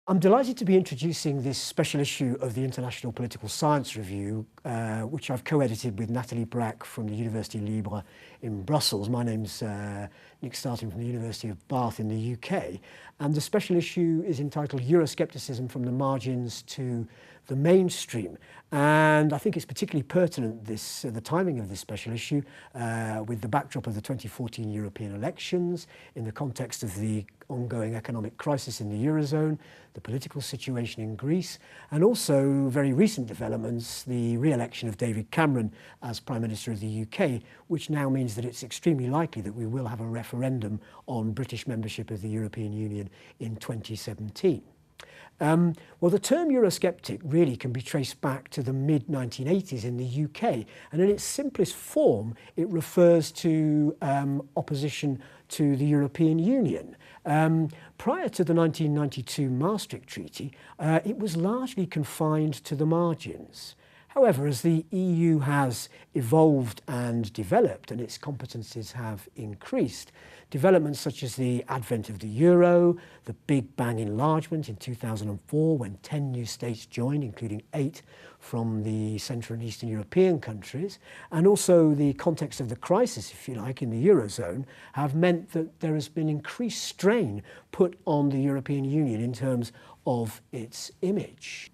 I'm delighted to be introducing this special issue of the International Political Science Review, which I've co-edited with Nathalie Brack from the Université Libre in Brussels. My name's Nick Starting from the University of Bath in the UK. And the special issue is entitled Euroscepticism from the Margins to the Mainstream. And I think it's particularly pertinent, the timing of this special issue, with the backdrop of the 2014 European elections, in the context of the ongoing economic crisis in the Eurozone, the political situation in Greece, and also very recent developments, the re-election of David Cameron as Prime Minister of the UK, which now means that it's extremely likely that we will have a referendum on British membership of the European Union in 2017. Well, the term Eurosceptic really can be traced back to the mid-1980s in the UK, and in its simplest form, it refers to opposition to the European Union. Prior to the 1992 Maastricht Treaty, it was largely confined to the margins. However, as the EU has evolved and developed and its competencies have increased, developments such as the advent of the euro, the Big Bang enlargement in 2004 when 10 new states joined, including 8 from the Central and Eastern European countries, and also the context of the crisis, if you like, in the Eurozone, have meant that there has been increased strain put on the European Union in terms of its image.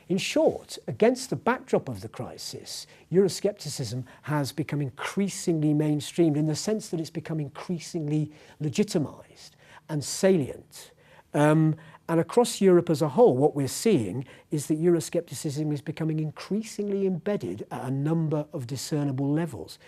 In short, against the backdrop of the crisis, Euroscepticism has become increasingly mainstreamed in the sense that it's become increasingly legitimised and salient. And across Europe as a whole, what we're seeing is that Euroscepticism is becoming increasingly embedded at a number of discernible levels,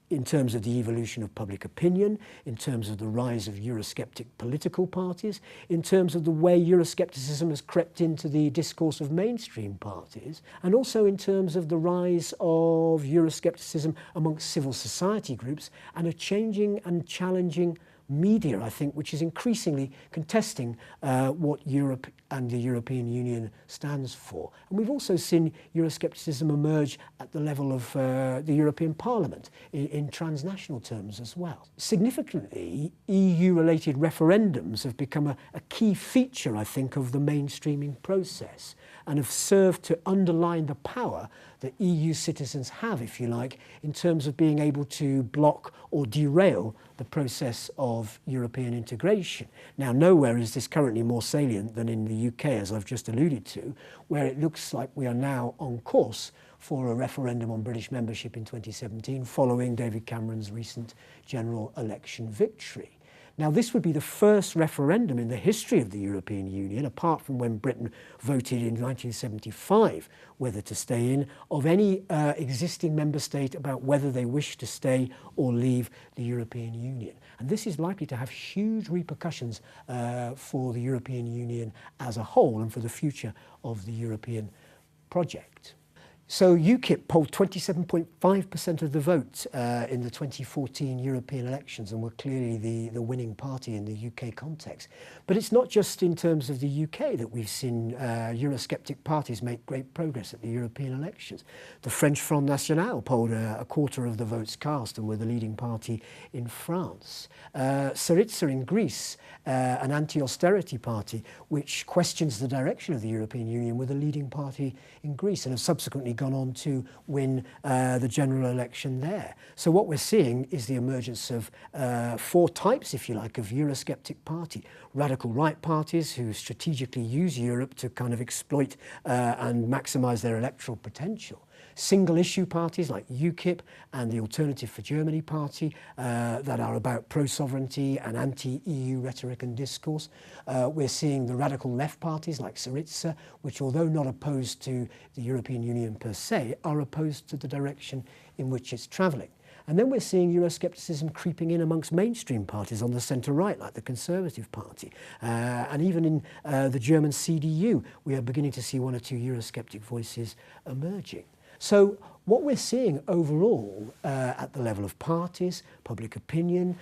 in terms of the evolution of public opinion, in terms of the rise of Eurosceptic political parties, in terms of the way Euroscepticism has crept into the discourse of mainstream parties, and also in terms of the rise of Euroscepticism amongst civil society groups and a changing and challenging media, I think, which is increasingly contesting what Europe and the European Union stands for. And we've also seen Euroscepticism emerge at the level of the European Parliament in transnational terms as well. Significantly, EU-related referendums have become a key feature, I think, of the mainstreaming process and have served to underline the power that EU citizens have, if you like, in terms of being able to block or derail the process of European integration. Now, nowhere is this currently more salient than in the UK, as I've just alluded to, where it looks like we are now on course for a referendum on British membership in 2017, following David Cameron's recent general election victory. Now, this would be the first referendum in the history of the European Union, apart from when Britain voted in 1975 whether to stay in, of any existing member state about whether they wish to stay or leave the European Union. And this is likely to have huge repercussions for the European Union as a whole and for the future of the European project. So UKIP polled 27.5% of the vote in the 2014 European elections and were clearly the winning party in the UK context. But it's not just in terms of the UK that we've seen Eurosceptic parties make great progress at the European elections. The French Front National polled a quarter of the votes cast and were the leading party in France. Syriza in Greece, an anti-austerity party which questions the direction of the European Union, were the leading party in Greece and have subsequently gone on to win the general election there. So what we're seeing is the emergence of 4 types, if you like, of Eurosceptic party. Radical right parties who strategically use Europe to kind of exploit and maximise their electoral potential. Single-issue parties like UKIP and the Alternative for Germany party that are about pro-sovereignty and anti-EU rhetoric and discourse. We're seeing the radical left parties like Syriza, which, although not opposed to the European Union per se, are opposed to the direction in which it's travelling. And then we're seeing Euroscepticism creeping in amongst mainstream parties on the centre-right, like the Conservative Party. And even in the German CDU, we are beginning to see 1 or 2 Eurosceptic voices emerging. So what we're seeing overall at the level of parties, public opinion,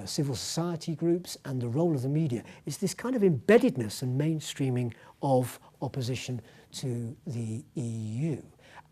civil society groups and the role of the media is this kind of embeddedness and mainstreaming of opposition to the EU.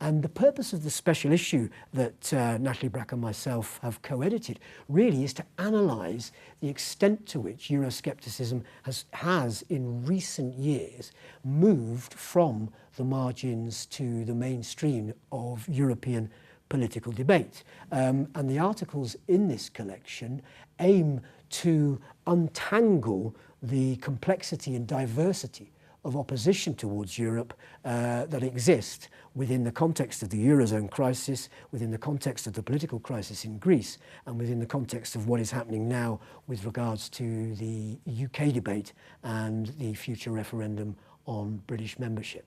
And the purpose of the special issue that Natalie Brack and myself have co-edited really is to analyse the extent to which Euroscepticism has in recent years moved from the margins to the mainstream of European political debate. And the articles in this collection aim to untangle the complexity and diversity of opposition towards Europe that exist within the context of the Eurozone crisis, within the context of the political crisis in Greece, and within the context of what is happening now with regards to the UK debate and the future referendum on British membership.